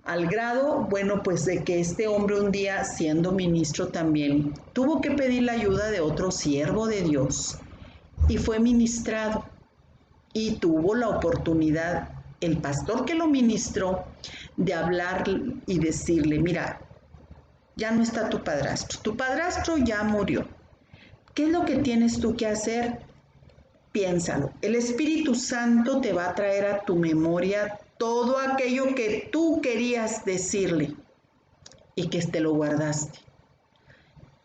Al grado, bueno, pues de que este hombre un día, siendo ministro también, tuvo que pedir la ayuda de otro siervo de Dios y fue ministrado. Y tuvo la oportunidad, el pastor que lo ministró, de hablar y decirle, mira, ya no está tu padrastro ya murió. ¿Qué es lo que tienes tú que hacer? Piénsalo. El Espíritu Santo te va a traer a tu memoria todo aquello que tú querías decirle y que te lo guardaste.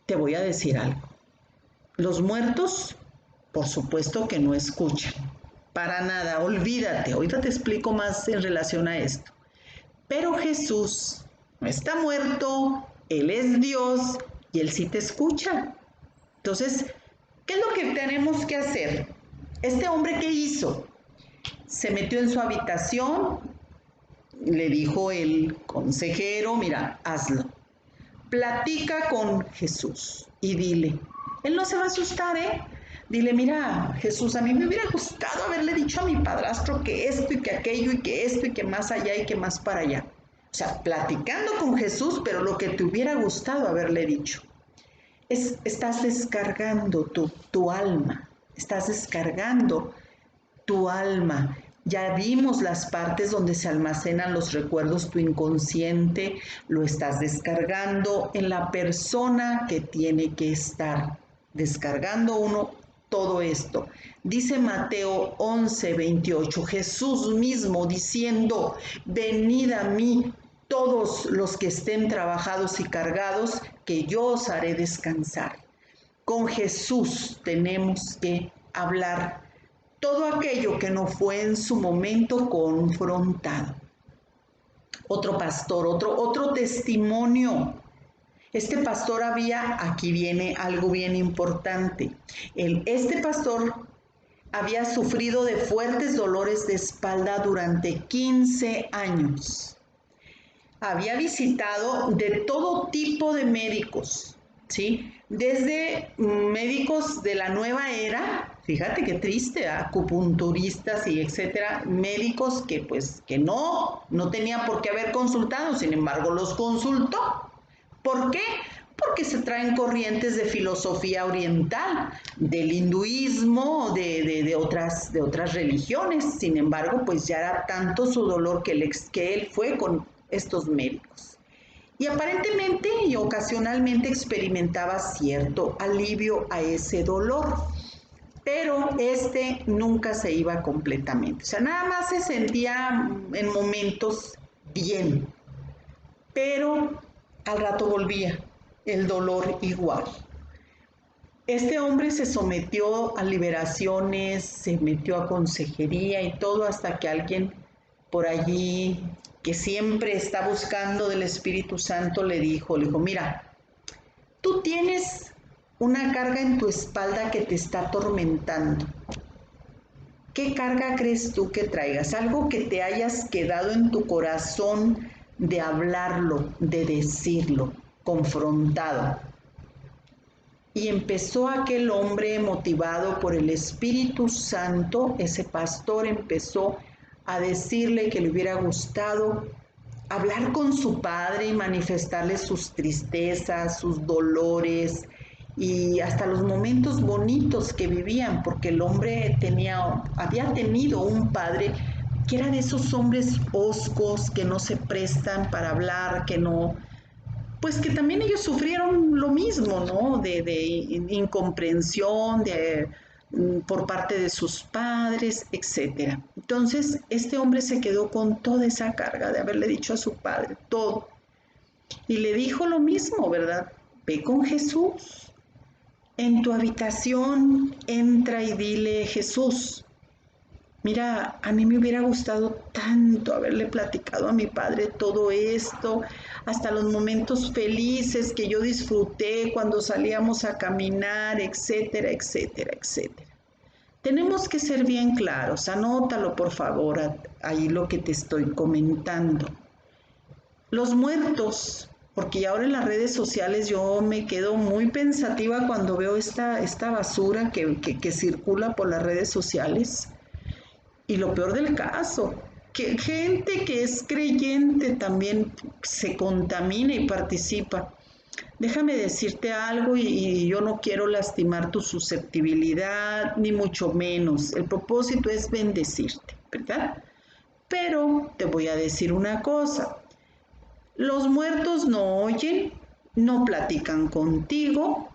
Te voy a decir algo. Los muertos, por supuesto que no escuchan. Para nada, olvídate. Ahorita te explico más en relación a esto. Pero Jesús no está muerto, Él es Dios y Él sí te escucha. Entonces, ¿qué es lo que tenemos que hacer? Este hombre, ¿qué hizo? Se metió en su habitación, le dijo el consejero, mira, hazlo. Platica con Jesús y dile, Él no se va a asustar, ¿eh? Dile, mira, Jesús, a mí me hubiera gustado haberle dicho a mi padrastro que esto y que aquello y que esto y que más allá y que más para allá. O sea, platicando con Jesús, pero lo que te hubiera gustado haberle dicho. Estás descargando tu alma, estás descargando tu alma. Ya vimos las partes donde se almacenan los recuerdos, tu inconsciente, lo estás descargando en la persona que tiene que estar descargando uno todo esto. Dice Mateo 11:28, Jesús mismo diciendo, venid a mí todos los que estén trabajados y cargados, que yo os haré descansar. Con Jesús tenemos que hablar todo aquello que no fue en su momento confrontado. Otro pastor, otro testimonio. Este pastor aquí viene algo bien importante. Este pastor había sufrido de fuertes dolores de espalda durante 15 años. Había visitado de todo tipo de médicos, ¿sí? Desde médicos de la nueva era, fíjate qué triste, acupunturistas y etcétera, médicos que no tenían por qué haber consultado, sin embargo los consultó. ¿Por qué? Porque se traen corrientes de filosofía oriental, del hinduismo, de otras religiones. Sin embargo, pues ya era tanto su dolor que él fue con estos médicos. Y aparentemente y ocasionalmente experimentaba cierto alivio a ese dolor, pero nunca se iba completamente. O sea, nada más se sentía en momentos bien, pero al rato volvía el dolor igual. Este hombre se sometió a liberaciones, se metió a consejería y todo hasta que alguien por allí que siempre está buscando del Espíritu Santo le dijo, mira, tú tienes una carga en tu espalda que te está atormentando. ¿Qué carga crees tú que traigas? Algo que te hayas quedado en tu corazón de hablarlo, de decirlo, confrontado. Y empezó aquel hombre motivado por el Espíritu Santo, ese pastor empezó a decirle que le hubiera gustado hablar con su padre y manifestarle sus tristezas, sus dolores y hasta los momentos bonitos que vivían, porque el hombre había tenido un padre que era de esos hombres hoscos que no se prestan para hablar, pues que también ellos sufrieron lo mismo, ¿no? De incomprensión, por parte de sus padres, etc. Entonces, este hombre se quedó con toda esa carga de haberle dicho a su padre todo. Y le dijo lo mismo, ¿verdad? Ve con Jesús. En tu habitación, entra y dile, Jesús, mira, a mí me hubiera gustado tanto haberle platicado a mi padre todo esto, hasta los momentos felices que yo disfruté cuando salíamos a caminar, etcétera, etcétera, etcétera. Tenemos que ser bien claros, anótalo por favor, ahí lo que te estoy comentando. Los muertos, porque ahora en las redes sociales yo me quedo muy pensativa cuando veo esta basura que circula por las redes sociales. Y lo peor del caso, que gente que es creyente también se contamina y participa. Déjame decirte algo y yo no quiero lastimar tu susceptibilidad, ni mucho menos. El propósito es bendecirte, ¿verdad? Pero te voy a decir una cosa. Los muertos no oyen, no platican contigo,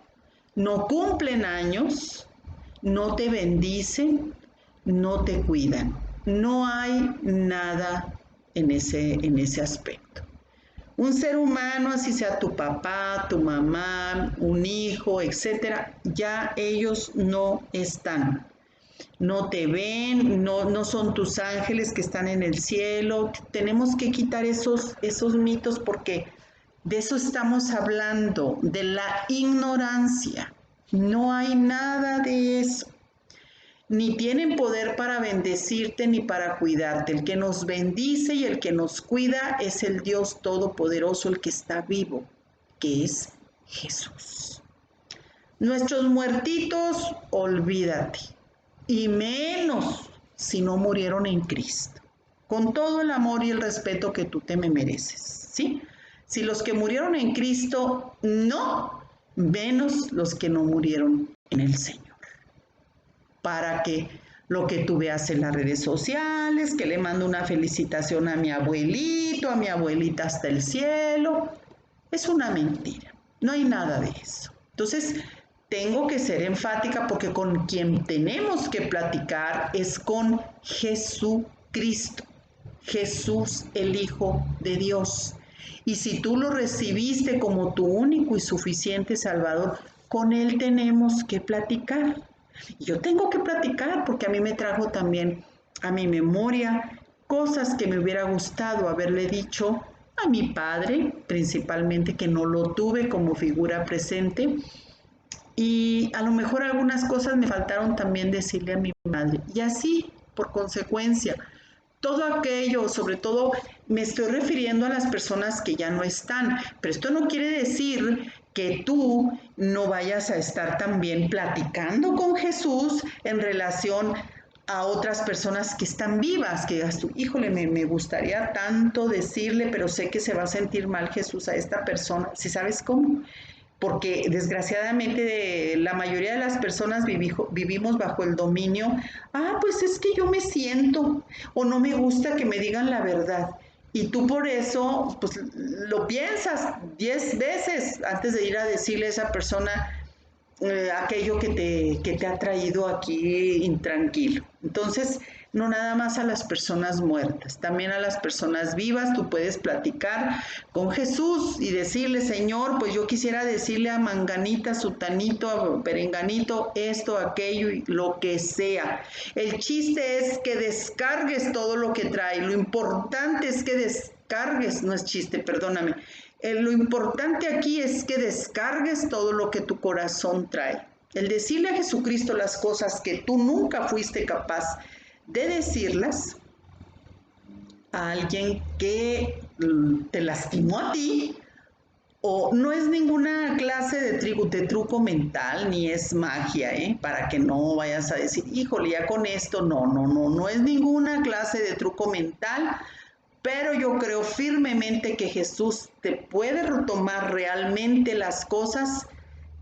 no cumplen años, no te bendicen, no te cuidan. No hay nada en ese aspecto. Un ser humano, así sea tu papá, tu mamá, un hijo, etcétera, ya ellos no están. No te ven, no son tus ángeles que están en el cielo. Tenemos que quitar esos mitos porque de eso estamos hablando, de la ignorancia. No hay nada de eso. Ni tienen poder para bendecirte ni para cuidarte. El que nos bendice y el que nos cuida es el Dios Todopoderoso, el que está vivo, que es Jesús. Nuestros muertitos, olvídate. Y menos si no murieron en Cristo. Con todo el amor y el respeto que tú te me mereces, ¿sí? Si los que murieron en Cristo, no, menos los que no murieron en el Señor. Para que lo que tú veas en las redes sociales, que le mando una felicitación a mi abuelito, a mi abuelita hasta el cielo, es una mentira, no hay nada de eso. Entonces, tengo que ser enfática porque con quien tenemos que platicar es con Jesucristo, Jesús el Hijo de Dios. Y si tú lo recibiste como tu único y suficiente Salvador, con Él tenemos que platicar. Y yo tengo que platicar porque a mí me trajo también a mi memoria cosas que me hubiera gustado haberle dicho a mi padre, principalmente que no lo tuve como figura presente, y a lo mejor algunas cosas me faltaron también decirle a mi madre. Y así, por consecuencia, todo aquello, sobre todo me estoy refiriendo a las personas que ya no están, pero esto no quiere decir que tú no vayas a estar también platicando con Jesús en relación a otras personas que están vivas, que digas tú, híjole, me gustaría tanto decirle, pero sé que se va a sentir mal Jesús a esta persona. ¿Sí sabes cómo? Porque desgraciadamente la mayoría de las personas vivimos bajo el dominio, pues es que yo me siento o no me gusta que me digan la verdad. Y tú por eso, pues lo piensas 10 veces antes de ir a decirle a esa persona aquello que te ha traído aquí intranquilo. Entonces, no nada más a las personas muertas, también a las personas vivas, tú puedes platicar con Jesús y decirle, Señor, pues yo quisiera decirle a Manganita, Sutanito, a Perenganito, esto, aquello, lo que sea. El chiste es que descargues todo lo que trae, lo importante es que descargues, no es chiste, perdóname, lo importante aquí es que descargues todo lo que tu corazón trae. El decirle a Jesucristo las cosas que tú nunca fuiste capaz de decirlas a alguien que te lastimó a ti, o no es ninguna clase de truco mental, ni es magia, para que no vayas a decir, híjole, ya con esto, no es ninguna clase de truco mental, pero yo creo firmemente que Jesús te puede retomar realmente las cosas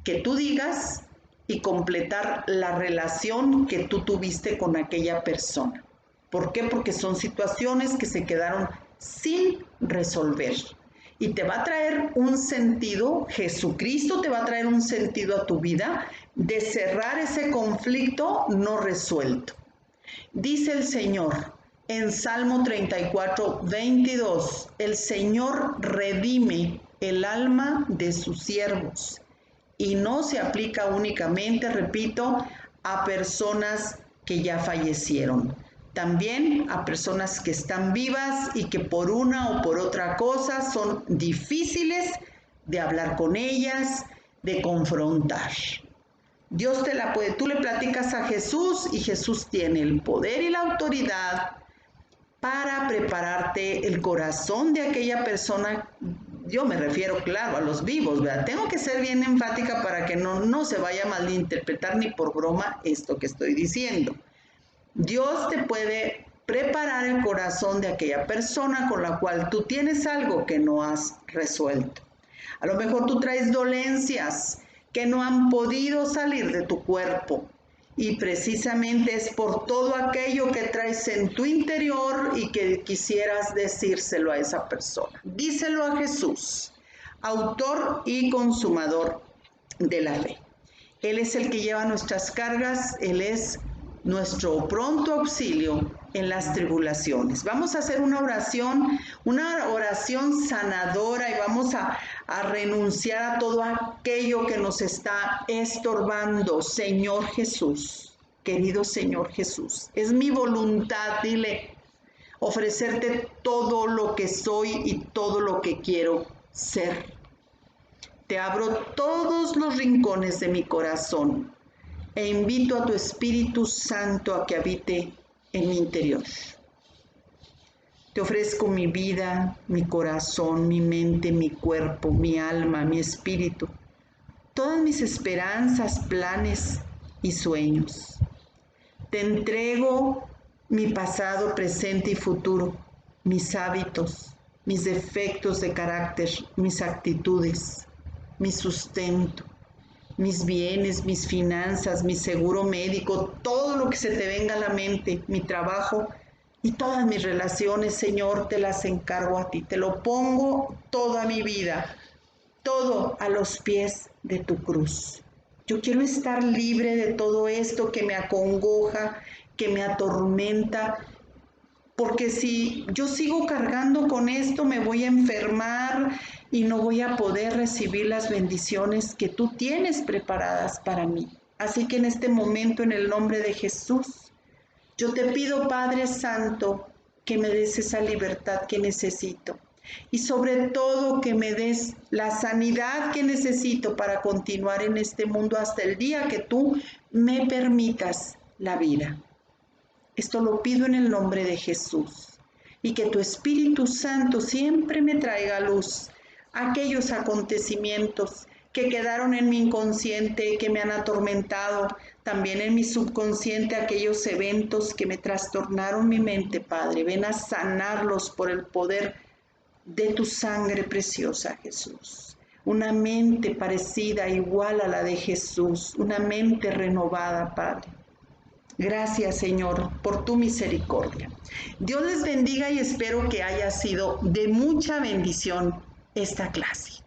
que tú digas y completar la relación que tú tuviste con aquella persona. ¿Por qué? Porque son situaciones que se quedaron sin resolver. Y te va a traer un sentido, Jesucristo te va a traer un sentido a tu vida de cerrar ese conflicto no resuelto. Dice el Señor en Salmo 34, 22, el Señor redime el alma de sus siervos y no se aplica únicamente, repito, a personas que ya fallecieron, también a personas que están vivas y que por una o por otra cosa son difíciles de hablar con ellas, de confrontar. Dios te la puede, tú le platicas a Jesús y Jesús tiene el poder y la autoridad para prepararte el corazón de aquella persona. Yo me refiero, claro, a los vivos, ¿verdad? Tengo que ser bien enfática para que no se vaya a malinterpretar ni por broma esto que estoy diciendo. Dios te puede preparar el corazón de aquella persona con la cual tú tienes algo que no has resuelto. A lo mejor tú traes dolencias que no han podido salir de tu cuerpo y precisamente es por todo aquello que traes en tu interior y que quisieras decírselo a esa persona. Díselo a Jesús, autor y consumador de la fe. Él es el que lleva nuestras cargas, Él es nuestro pronto auxilio en las tribulaciones. Vamos a hacer una oración sanadora y vamos a renunciar a todo aquello que nos está estorbando. Señor Jesús, querido Señor Jesús, es mi voluntad, dile, ofrecerte todo lo que soy y todo lo que quiero ser. Te abro todos los rincones de mi corazón e invito a tu Espíritu Santo a que habite en mi interior. Te ofrezco mi vida, mi corazón, mi mente, mi cuerpo, mi alma, mi espíritu, todas mis esperanzas, planes y sueños. Te entrego mi pasado, presente y futuro, mis hábitos, mis defectos de carácter, mis actitudes, mi sustento, mis bienes, mis finanzas, mi seguro médico, todo lo que se te venga a la mente, mi trabajo y todas mis relaciones, Señor, te las encargo a ti. Te lo pongo toda mi vida, todo a los pies de tu cruz. Yo quiero estar libre de todo esto que me acongoja, que me atormenta, porque si yo sigo cargando con esto, me voy a enfermar y no voy a poder recibir las bendiciones que tú tienes preparadas para mí. Así que en este momento, en el nombre de Jesús, yo te pido, Padre Santo, que me des esa libertad que necesito. Y sobre todo que me des la sanidad que necesito para continuar en este mundo hasta el día que tú me permitas la vida. Esto lo pido en el nombre de Jesús. Y que tu Espíritu Santo siempre me traiga a luz aquellos acontecimientos que quedaron en mi inconsciente, que me han atormentado, también en mi subconsciente, aquellos eventos que me trastornaron mi mente, Padre. Ven a sanarlos por el poder de tu sangre preciosa, Jesús. Una mente parecida, igual a la de Jesús, una mente renovada, Padre. Gracias, Señor, por tu misericordia. Dios les bendiga y espero que haya sido de mucha bendición esta clase.